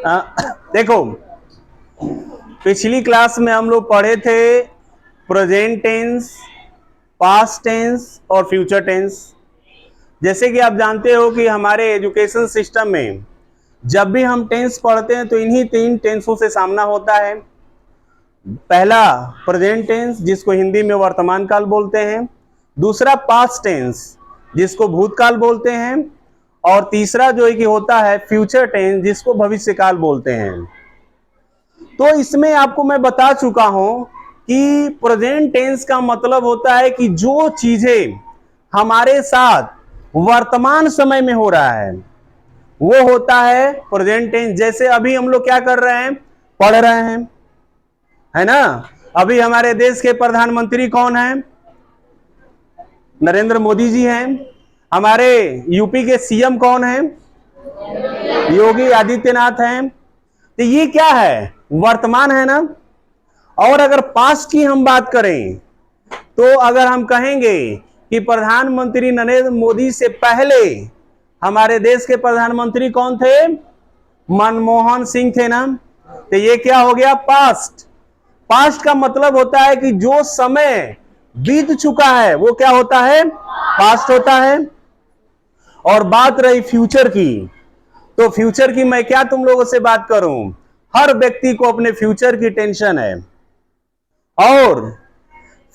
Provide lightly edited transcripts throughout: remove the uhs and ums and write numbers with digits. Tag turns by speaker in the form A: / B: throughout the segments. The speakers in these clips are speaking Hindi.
A: देखो, पिछली क्लास में हम लोग पढ़े थे प्रेजेंट टेंस, पास्ट टेंस और फ्यूचर टेंस। जैसे कि आप जानते हो कि हमारे एजुकेशन सिस्टम में जब भी हम टेंस पढ़ते हैं तो इन्हीं 3 टेंसों से सामना होता है। पहला प्रेजेंट टेंस, जिसको हिंदी में वर्तमान काल बोलते हैं। दूसरा पास्ट टेंस, जिसको भूतकाल बोलते हैं। और तीसरा जो है कि होता है फ्यूचर टेंस, जिसको भविष्य काल बोलते हैं। तो इसमें आपको मैं बता चुका हूं कि प्रेजेंट टेंस का मतलब होता है कि जो चीजें हमारे साथ वर्तमान समय में हो रहा है वो होता है प्रेजेंट टेंस। जैसे अभी हम लोग क्या कर रहे हैं, पढ़ रहे हैं, है ना। अभी हमारे देश के प्रधानमंत्री कौन है? नरेंद्र मोदी जी हैं। हमारे यूपी के सीएम कौन है? योगी आदित्यनाथ हैं। तो ये क्या है? वर्तमान है ना। और अगर पास्ट की हम बात करें तो अगर हम कहेंगे कि प्रधानमंत्री नरेंद्र मोदी से पहले हमारे देश के प्रधानमंत्री कौन थे? मनमोहन सिंह थे ना। तो ये क्या हो गया? पास्ट। पास्ट का मतलब होता है कि जो समय बीत चुका है वो क्या होता है? पास्ट होता है। और बात रही फ्यूचर की, तो फ्यूचर की मैं क्या तुम लोगों से बात करूं? हर व्यक्ति को अपने फ्यूचर की टेंशन है, और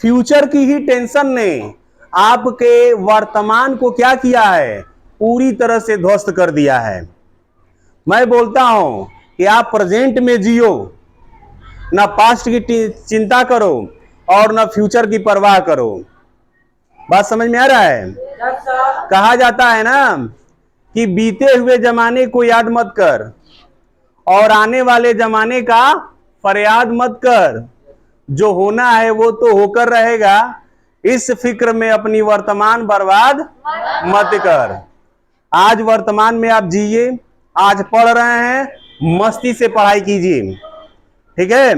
A: फ्यूचर की ही टेंशन ने आपके वर्तमान को क्या किया है? पूरी तरह से ध्वस्त कर दिया है। मैं बोलता हूं कि आप प्रेजेंट में जियो, ना पास्ट की चिंता करो और ना फ्यूचर की परवाह करो। बात समझ में आ रहा है? कहा जाता है ना कि बीते हुए जमाने को याद मत कर और आने वाले जमाने का फरियाद मत कर। जो होना है वो तो होकर रहेगा, इस फिक्र में अपनी वर्तमान बर्बाद मत कर। आज वर्तमान में आप जिए, आज पढ़ रहे हैं, मस्ती से पढ़ाई कीजिए, ठीक है।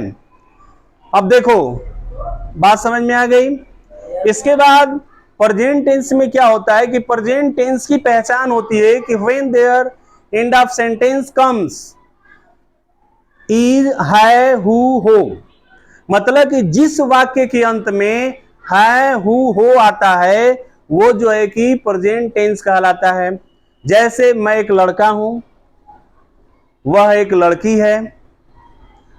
A: अब देखो, बात समझ में आ गई। इसके बाद प्रेजेंट टेंस में क्या होता है कि प्रेजेंट टेंस की पहचान होती है कि when there end of sentence comes is, है, हु, हो। मतलब कि जिस वाक्य के अंत में है, हु, हो आता है वो जो है कि प्रेजेंट टेंस कहलाता है। जैसे मैं एक लड़का हूं, वह एक लड़की है,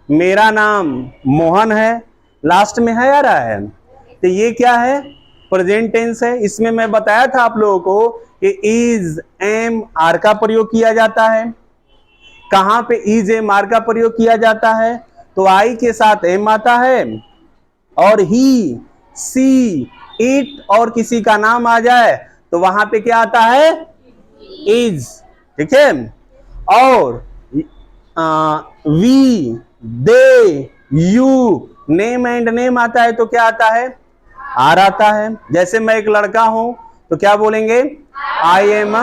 A: मेरा नाम मोहन है, लास्ट में है आ रहा है, तो ये क्या है? प्रेजेंट टेंस है। इसमें मैं बताया था आप लोगों को कि इज, एम, आर का प्रयोग किया जाता है। कहां पे इज, एम, आर का प्रयोग किया जाता है? तो आई के साथ एम आता है, और ही, सी, इट और किसी का नाम आ जाए तो वहां पे क्या आता है? इज, ठीक है। और we, they, you, name and name आता है तो क्या आता है? आर आता है। जैसे मैं एक लड़का हूं तो क्या बोलेंगे? I am a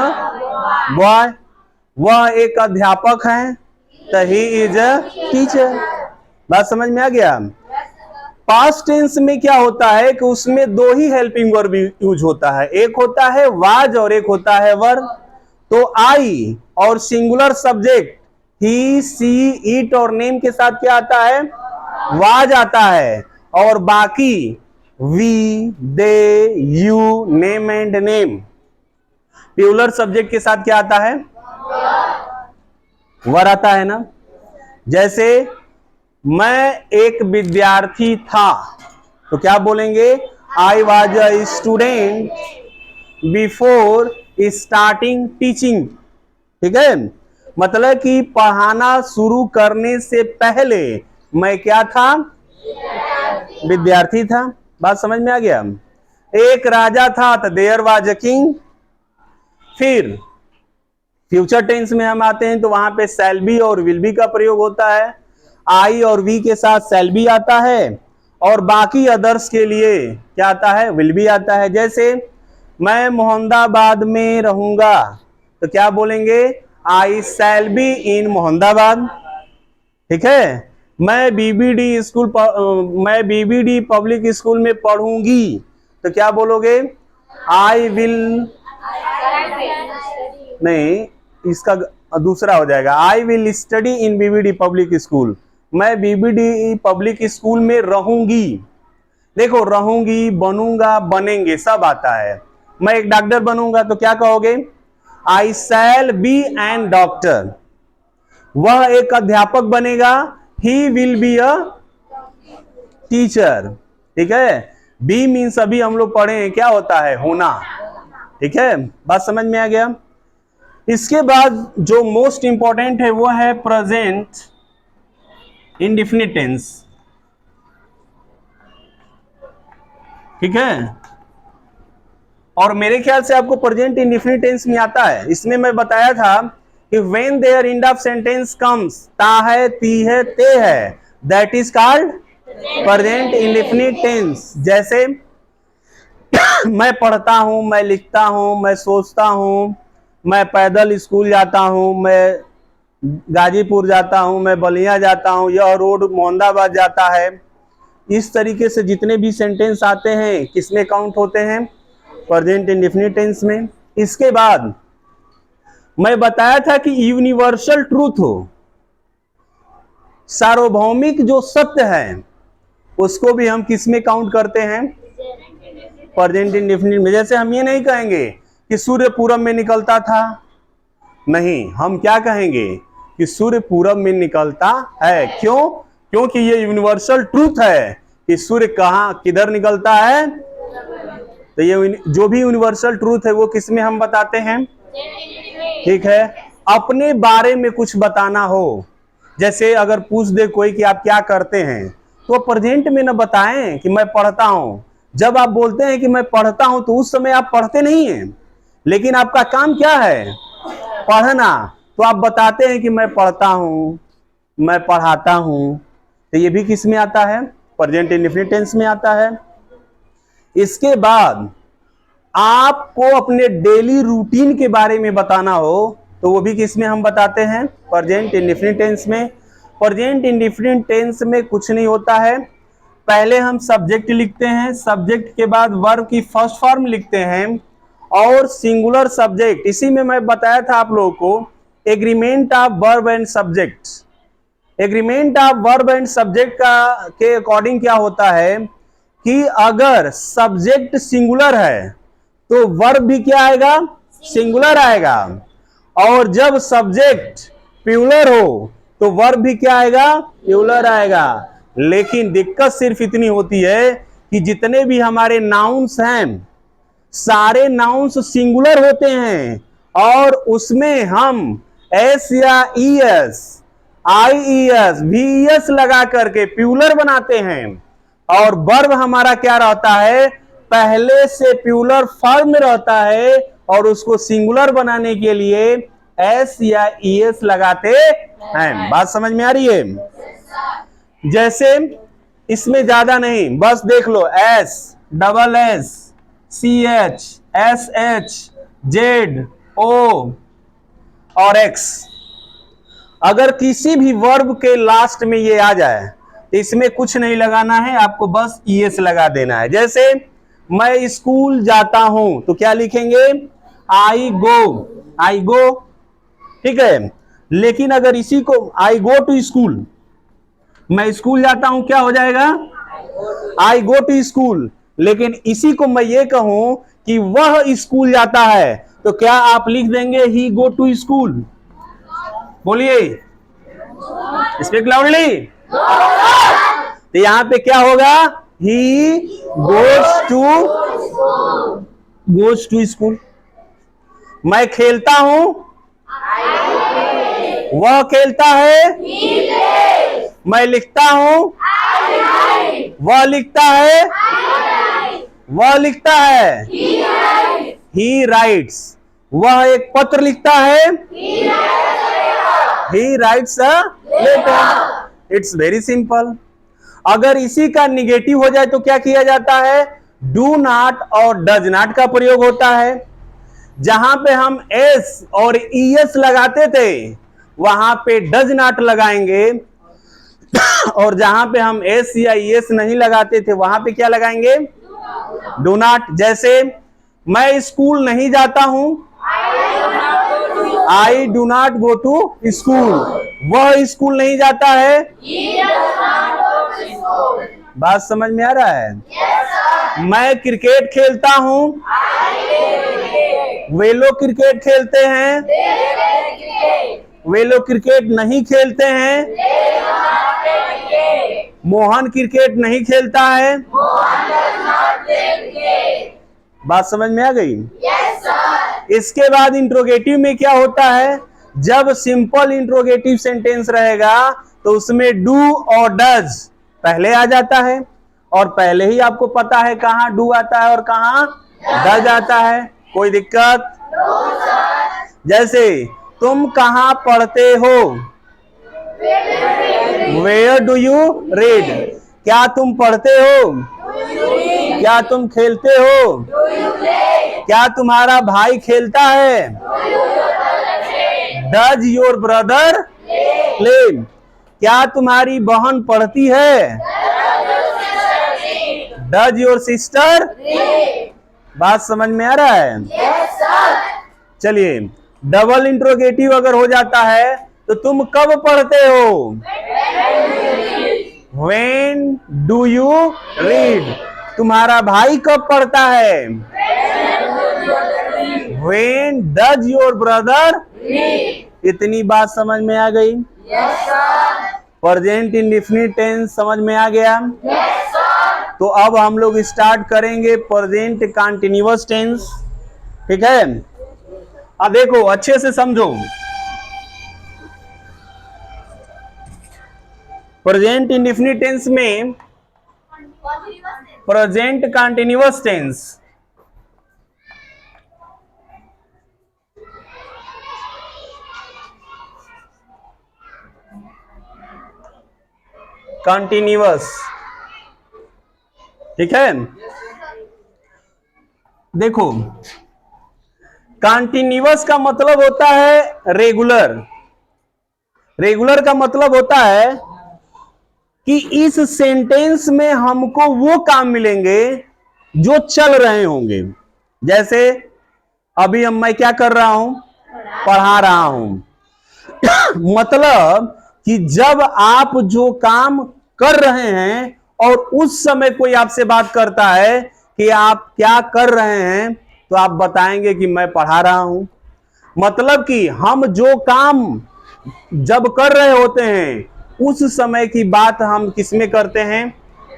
A: boy. वह एक अध्यापक है तो ही इज अ टीचर। बात समझ में आ गया? पास्ट टेंस में क्या होता है कि उसमें दो ही हेल्पिंग वर्ब यूज होता है, एक होता है वाज और एक होता है वर। तो आई और singular subject he, she, it और नेम के साथ क्या आता है? वाज आता है। और बाकी we, they, you, name and name plural subject के साथ क्या आता है? वर आता है ना। जैसे मैं एक विद्यार्थी था तो क्या बोलेंगे? I was a student before starting teaching, ठीक है। मतलब कि पढ़ाना शुरू करने से पहले मैं क्या था? विद्यार्थी था। बात समझ में आ गया? एक राजा था तो देयर वाज अ किंग। फिर फ्यूचर टेंस में हम आते हैं तो वहां पे शैल बी और विल बी का प्रयोग होता है। आई और वी के साथ शैल बी आता है और बाकी अदर्स के लिए क्या आता है? विल बी आता है। जैसे मैं मोहम्मदाबाद में रहूंगा तो क्या बोलेंगे? आई शैल बी इन मोहम्मदाबाद, ठीक है। मैं बीबीडी पब्लिक स्कूल में पढ़ूंगी तो क्या बोलोगे? आई विल, नहीं, इसका दूसरा हो जाएगा, I will study in BBD public school, मैं बीबीडी पब्लिक स्कूल में रहूंगी। देखो रहूंगी, बनूंगा, बनेंगे सब आता है। मैं एक डॉक्टर बनूंगा तो क्या कहोगे, आई शैल बी एन डॉक्टर। वह एक अध्यापक बनेगा, he will be a teacher. ठीक है, बी मीन्स अभी हम लोग पढ़े हैं क्या होता है, होना। ठीक है, बात समझ में आ गया। इसके बाद जो मोस्ट इंपॉर्टेंट है वो है प्रेजेंट इंडेफिनिट टेंस। ठीक है, और मेरे ख्याल से आपको प्रेजेंट इंडेफिनिट टेंस में आता है। इसमें मैं बताया था कि when there end of sentence comes, ता है, ती है, ते है, that is called present indefinite tense. जैसे मैं पढ़ता हूं, मैं लिखता हूं, मैं सोचता हूं, मैं पैदल स्कूल जाता हूं, मैं गाजीपुर जाता हूं, मैं बलिया जाता हूं, यह रोड मोहम्मदाबाद जाता है। इस तरीके से जितने भी सेंटेंस आते हैं किसमें काउंट होते हैं, प्रेजेंट इंडेफिनिट टेंस में। इसके बाद मैं बताया था कि यूनिवर्सल ट्रूथ हो, सार्वभौमिक जो सत्य है उसको भी हम किसमें काउंट करते हैं, प्रेजेंट इंडेफिनिट में। जैसे हम ये नहीं कहेंगे कि सूर्य पूरब में निकलता था, नहीं, हम क्या कहेंगे कि सूर्य पूरब में निकलता है। क्यों, क्योंकि ये यूनिवर्सल ट्रूथ है कि सूर्य कहां किधर निकलता है। तो ये जो भी यूनिवर्सल ट्रूथ है वो किसमें हम बताते हैं। ठीक है, अपने बारे में कुछ बताना हो, जैसे अगर पूछ दे कोई कि आप क्या करते हैं तो प्रेजेंट में न बताएं कि मैं पढ़ता हूं। जब आप बोलते हैं कि मैं पढ़ता हूं तो उस समय आप पढ़ते नहीं हैं, लेकिन आपका काम क्या है, पढ़ना। तो आप बताते हैं कि मैं पढ़ता हूं, मैं पढ़ाता हूं, तो ये भी किस में आता है, प्रेजेंट इंडेफिनिट टेंस में आता है। इसके बाद आपको अपने डेली रूटीन के बारे में बताना हो तो वो भी किस में हम बताते हैं, प्रेजेंट इंडेफिनिट टेंस में। प्रेजेंट इंडेफिनिट टेंस में कुछ नहीं होता है, पहले हम सब्जेक्ट लिखते हैं, सब्जेक्ट के बाद वर्ब की फर्स्ट फॉर्म लिखते हैं और सिंगुलर सब्जेक्ट। इसी में मैं बताया था आप लोगों को agreement of verb and subject. Agreement of verb and subject का के अकॉर्डिंग क्या होता है कि अगर सब्जेक्ट सिंगुलर है तो वर्ब भी क्या आएगा, सिंगुलर आएगा, और जब सब्जेक्ट प्लूरल हो तो वर्ब भी क्या आएगा, प्लूरल आएगा। लेकिन दिक्कत सिर्फ इतनी होती है कि जितने भी हमारे नाउन्स हैं सारे नाउन्स सिंगुलर होते हैं और उसमें हम एस या ई एस, आई ई एस, वी एस लगा करके प्लूरल बनाते हैं, और वर्ब हमारा क्या रहता है, पहले से प्लूरल फॉर्म रहता है और उसको सिंगुलर बनाने के लिए एस या ई एस लगाते हैं। बात समझ में आ रही है। जैसे इसमें ज्यादा नहीं, बस देख लो, S, double S, C H, S H, Z, O और एक्स। अगर किसी भी वर्ब के लास्ट में ये आ जाए तो इसमें कुछ नहीं लगाना है, आपको बस ई एस लगा देना है। जैसे मैं स्कूल जाता हूं तो क्या लिखेंगे, आई गो, आई गो। ठीक है, लेकिन अगर इसी को आई गो टू स्कूल, मैं स्कूल जाता हूं, क्या हो जाएगा, आई गो टू स्कूल। लेकिन इसी को मैं ये कहूं कि वह स्कूल जाता है तो क्या आप लिख देंगे ही गो टू स्कूल। बोलिए, स्पीक लाउडली। तो यहां पे क्या होगा, ही गोज टू स्कूल। मैं खेलता हूं, वह खेलता है। मैं लिखता हूं, वह लिखता है, वह लिखता है। ही राइट्स, वह एक पत्र लिखता है। He writes a letter. It's very simple. अगर इसी का निगेटिव हो जाए तो क्या किया जाता है, डू नॉट और डज नॉट का प्रयोग होता है। जहां पे हम एस और ई एस लगाते थे वहां पे डज नॉट लगाएंगे, और जहां पे हम एस या ई एस नहीं लगाते थे वहां पे क्या लगाएंगे, डू नॉट। जैसे मैं स्कूल नहीं जाता हूं, I do not go to school. वह स्कूल नहीं जाता है। बात समझ में आ रहा है? मैं क्रिकेट खेलता हूँ। वे लोग क्रिकेट खेलते हैं। वे लोग क्रिकेट नहीं खेलते हैं। मोहन क्रिकेट नहीं खेलता है। बात समझ में आ गई? इसके बाद इंट्रोगेटिव में क्या होता है? जब सिंपल इंट्रोगेटिव सेंटेंस रहेगा तो उसमें डू और डज पहले आ जाता है, और पहले ही आपको पता है कहाँ डू आता है और कहाँ डज आता है। कोई दिक्कत? जैसे तुम कहाँ पढ़ते हो? Where do you read? क्या तुम पढ़ते हो? क्या तुम खेलते हो? क्या तुम्हारा भाई खेलता है? Does your brother play? क्या तुम्हारी बहन पढ़ती है? Does your sister? बात समझ में आ रहा है? चलिए, डबल इंट्रोगेटिव अगर हो जाता है तो तुम कब पढ़ते हो? When do you read? तुम्हारा भाई कब पढ़ता है? When does your brother read? इतनी बात समझ में आ गई? प्रेजेंट इंडेफिनिट टेंस समझ में आ गया? तो अब हम लोग स्टार्ट करेंगे प्रेजेंट कंटीन्यूअस टेंस। ठीक है, अब देखो अच्छे से समझो। प्रेजेंट इंडेफिनिट टेंस में प्रेजेंट कंटीन्यूअस टेंस कंटीन्यूअस, ठीक है। देखो, कंटीन्यूअस का मतलब होता है रेगुलर। रेगुलर का मतलब होता है कि इस सेंटेंस में हमको वो काम मिलेंगे जो चल रहे होंगे। जैसे अभी हम मैं क्या कर रहा हूं? पढ़ा रहा हूं। मतलब कि जब आप जो काम कर रहे हैं और उस समय कोई आपसे बात करता है कि आप क्या कर रहे हैं, तो आप बताएंगे कि मैं पढ़ा रहा हूं। मतलब कि हम जो काम जब कर रहे होते हैं उस समय की बात हम किस में करते हैं?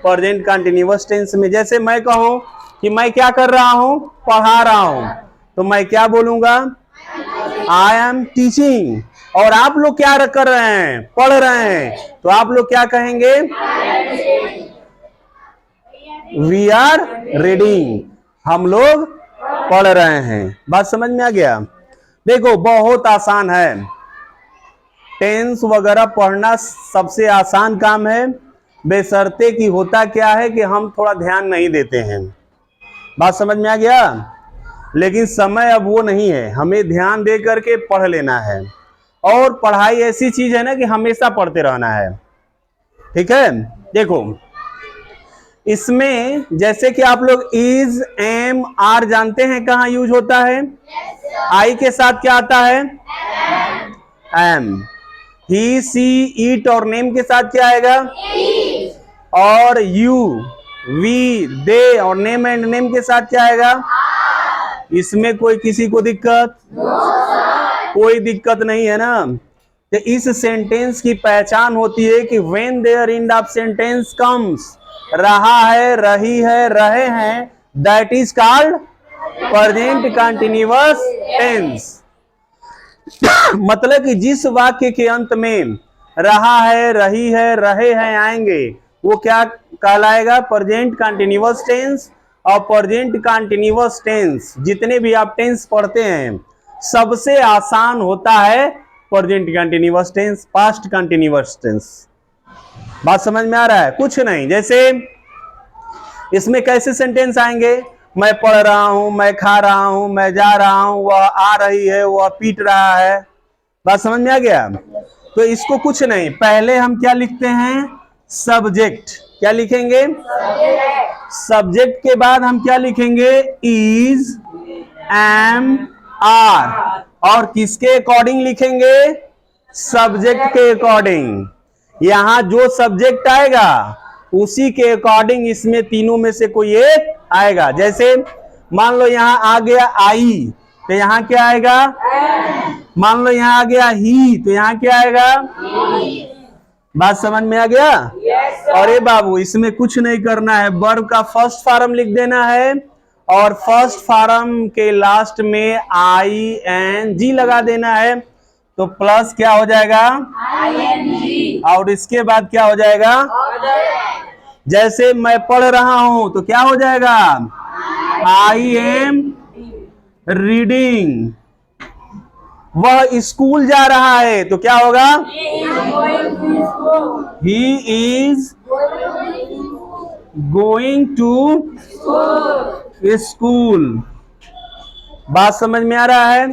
A: प्रेजेंट कंटीन्यूअस टेंस में। जैसे मैं कहूं कि मैं क्या कर रहा हूं? पढ़ा रहा हूं, तो मैं क्या बोलूंगा? I am teaching. और आप लोग क्या कर रहे हैं? पढ़ रहे हैं, तो आप लोग क्या कहेंगे? We are reading. हम लोग पढ़ रहे हैं। बात समझ में आ गया? देखो, बहुत आसान है। टेंस वगैरह पढ़ना सबसे आसान काम है, बेशर्ते कि होता क्या है कि हम थोड़ा ध्यान नहीं देते हैं। बात समझ में आ गया? लेकिन समय अब वो नहीं है, हमें ध्यान दे करके पढ़ लेना है। और पढ़ाई ऐसी चीज है ना कि हमेशा पढ़ते रहना है। ठीक है, देखो इसमें जैसे कि आप लोग इज, एम, आर जानते हैं कहां यूज होता है? आई के साथ क्या आता है? एम। ही, सी, इट और नेम के साथ क्या आएगा? और यू, वी, दे और नेम एंड नेम के साथ क्या आएगा? इसमें कोई किसी को दिक्कत? कोई दिक्कत नहीं है ना। तो इस सेंटेंस की पहचान होती है कि when there end of sentence comes, रहा है, रही है, रहे हैं, that is called present continuous tense. मतलब कि जिस वाक्य के अंत में रहा है, रही है, रहे हैं आएंगे, वो क्या कहलाएगा? Present continuous tense. और प्रेजेंट कंटीन्यूअस टेंस जितने भी आप टेंस पढ़ते हैं सबसे आसान होता है present continuous tense, past continuous tense. बात समझ में आ रहा है? कुछ नहीं, जैसे इसमें कैसे सेंटेंस आएंगे? मैं पढ़ रहा हूं, मैं खा रहा हूं, मैं जा रहा हूं, वह आ रही है, वह पीट रहा है। बात समझ में आ गया? तो इसको कुछ नहीं, पहले हम क्या लिखते हैं? सब्जेक्ट। क्या लिखेंगे? सब्जेक्ट के बाद हम क्या लिखेंगे? Is, am, are. और किसके अकॉर्डिंग लिखेंगे? सब्जेक्ट के अकॉर्डिंग। यहां जो सब्जेक्ट आएगा उसी के अकॉर्डिंग इसमें तीनों में से कोई एक आएगा। जैसे मान लो यहां आ गया आई, तो यहां क्या आएगा? मान लो यहां आ गया ही, तो यहां क्या आएगा? बात समझ में आ गया? अरे बाबू, इसमें कुछ नहीं करना है, वर्ब का फर्स्ट फॉर्म लिख देना है और फर्स्ट फॉर्म के लास्ट में ING लगा देना है, तो प्लस क्या हो जाएगा? ING। और इसके बाद क्या हो जाएगा? जैसे मैं पढ़ रहा हूं तो क्या हो जाएगा? I am reading। वह स्कूल जा रहा है तो क्या होगा? He is going to school। बात समझ में आ रहा है?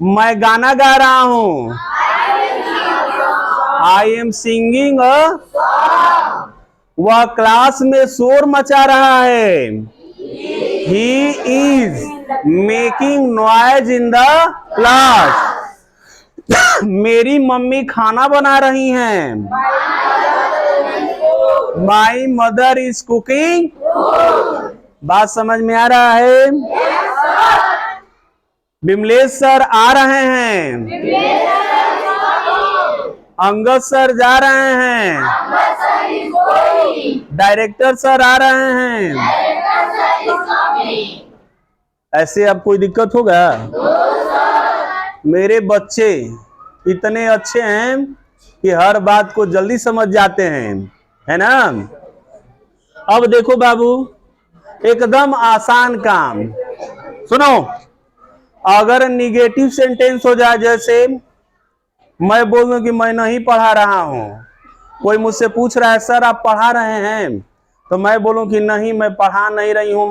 A: मैं गाना गा रहा हूं, I am singing a। वह क्लास में शोर मचा रहा है, He is making noise in the class। मेरी मम्मी खाना बना रही हैं, My mother is cooking। बात समझ में आ रहा है? बिमलेश सर आ रहे हैं, अंगद सर जा रहे हैं, डायरेक्टर सर आ रहे हैं। ऐसे अब कोई दिक्कत होगा? मेरे बच्चे इतने अच्छे हैं कि हर बात को जल्दी समझ जाते हैं, है ना? अब देखो बाबू, एकदम आसान काम सुनो। अगर निगेटिव सेंटेंस हो जाए, जैसे मैं बोल दूं कि मैं नहीं पढ़ा रहा हूं, कोई मुझसे पूछ रहा है सर आप पढ़ा रहे हैं, तो मैं बोलूं कि नहीं मैं पढ़ा नहीं रही हूं,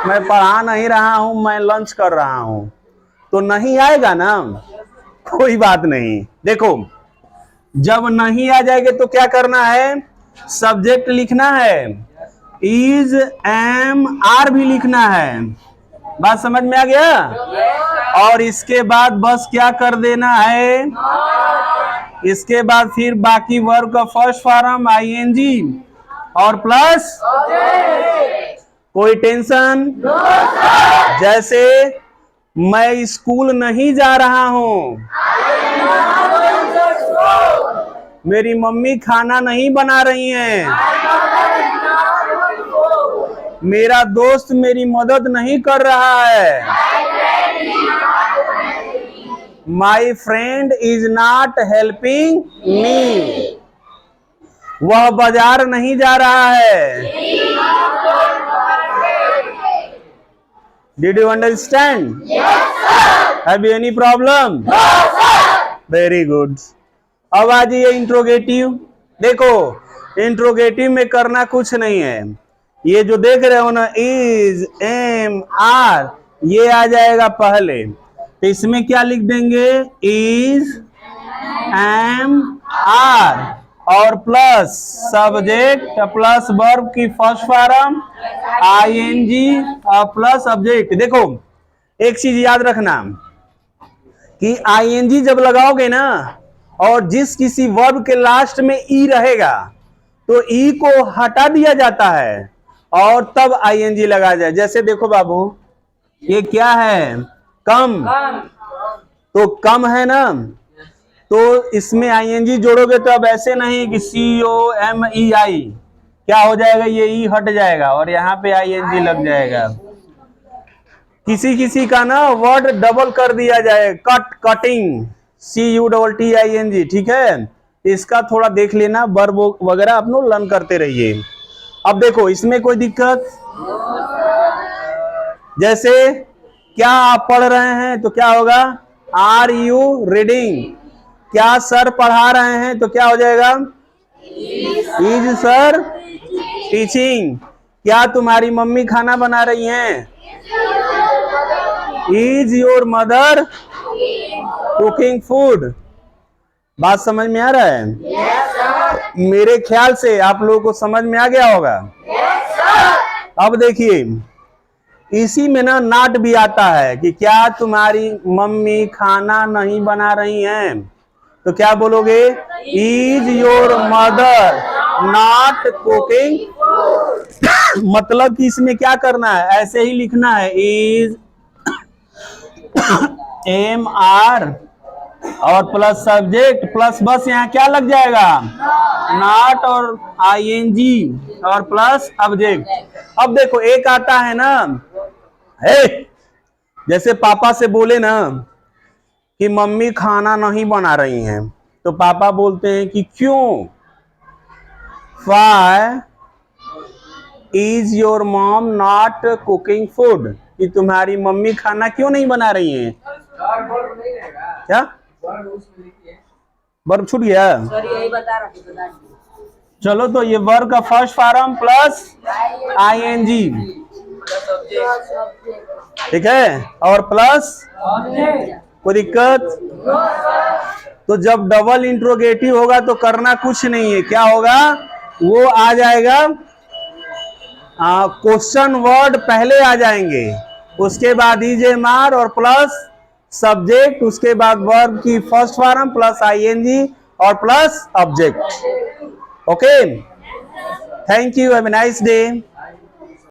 A: मैं पढ़ा नहीं रहा हूं, मैं लंच कर रहा हूं, तो नहीं आएगा ना? कोई बात नहीं। देखो, जब नहीं आ जाएगा तो क्या करना है? सब्जेक्ट लिखना है, इज एम आर भी लिखना है। बात समझ में आ गया? और इसके बाद बस क्या कर देना है? इसके बाद फिर बाकी वर्ब का फर्स्ट फॉर्म ING और प्लस। कोई टेंशन? जैसे मैं स्कूल नहीं जा रहा हूं, मेरी मम्मी खाना नहीं बना रही हैं, मेरा दोस्त मेरी मदद नहीं कर रहा है, My friend is not helping me। वह बाजार नहीं जा रहा है। Did you understand? Yes, sir। Have you any problem? No, sir। Very good। अब आ जाइए इंट्रोगेटिव। देखो, इंट्रोगेटिव में करना कुछ नहीं है, ये जो देख रहे हो ना, इज एम आर, ये आ जाएगा पहले, तो इसमें क्या लिख देंगे? इज एम आर और प्लस सब्जेक्ट प्लस वर्ब की फर्स्ट फॉर्म ING और प्लस सब्जेक्ट। देखो, एक चीज याद रखना कि ING जब लगाओगे ना, और जिस किसी वर्ब के लास्ट में ई रहेगा तो ई को हटा दिया जाता है और तब ING लगा जाए। जैसे देखो बाबू, ये क्या है? कम। तो कम है ना, तो इसमें ING जोड़ोगे तो अब ऐसे नहीं कि COMEI, क्या हो जाएगा? ये ई हट जाएगा और यहाँ पे ING लग जाएगा। किसी किसी का ना वर्ड डबल कर दिया जाए, कटिंग, CUTTING, ठीक है? इसका थोड़ा देख लेना, वर्ब वगैरह आप लोग लर्न करते रहिए। अब देखो, इसमें कोई दिक्कत? जैसे क्या आप पढ़ रहे हैं तो क्या होगा? Are you reading. क्या सर पढ़ा रहे हैं तो क्या हो जाएगा? Is sir teaching. क्या तुम्हारी मम्मी खाना बना रही हैं? Is your mother cooking food. बात समझ में आ रहा है? मेरे ख्याल से आप लोगों को समझ में आ गया होगा। अब देखिए, इसी में ना नॉट भी आता है कि क्या तुम्हारी मम्मी खाना नहीं बना रही हैं, तो क्या बोलोगे? Is your mother not cooking? मतलब कि इसमें क्या करना है, ऐसे ही लिखना है, इज एम आर और प्लस सब्जेक्ट प्लस बस यहाँ क्या लग जाएगा, नॉट और आईएनजी और प्लस ऑब्जेक्ट। अब देखो एक आता है ना, हे जैसे पापा से बोले ना कि मम्मी खाना नहीं बना रही हैं, तो पापा बोलते हैं कि क्यों, why is your mom not cooking food, कि तुम्हारी मम्मी खाना क्यों नहीं बना रही हैं? क्या वर्ब छूट गया? चलो तो ये वर्ब का फर्स्ट फॉर्म प्लस आईएनजी, ठीक है, और प्लस कोई दिक्कत? तो जब डबल इंट्रोगेटिव होगा तो करना कुछ नहीं है, क्या होगा, वो आ जाएगा, क्वेश्चन वर्ड पहले आ जाएंगे, उसके बाद इज एम आर और प्लस सब्जेक्ट, उसके बाद वर्ब की फर्स्ट फॉर्म प्लस आईएनजी और plus object. Okay, thank you, have a nice day.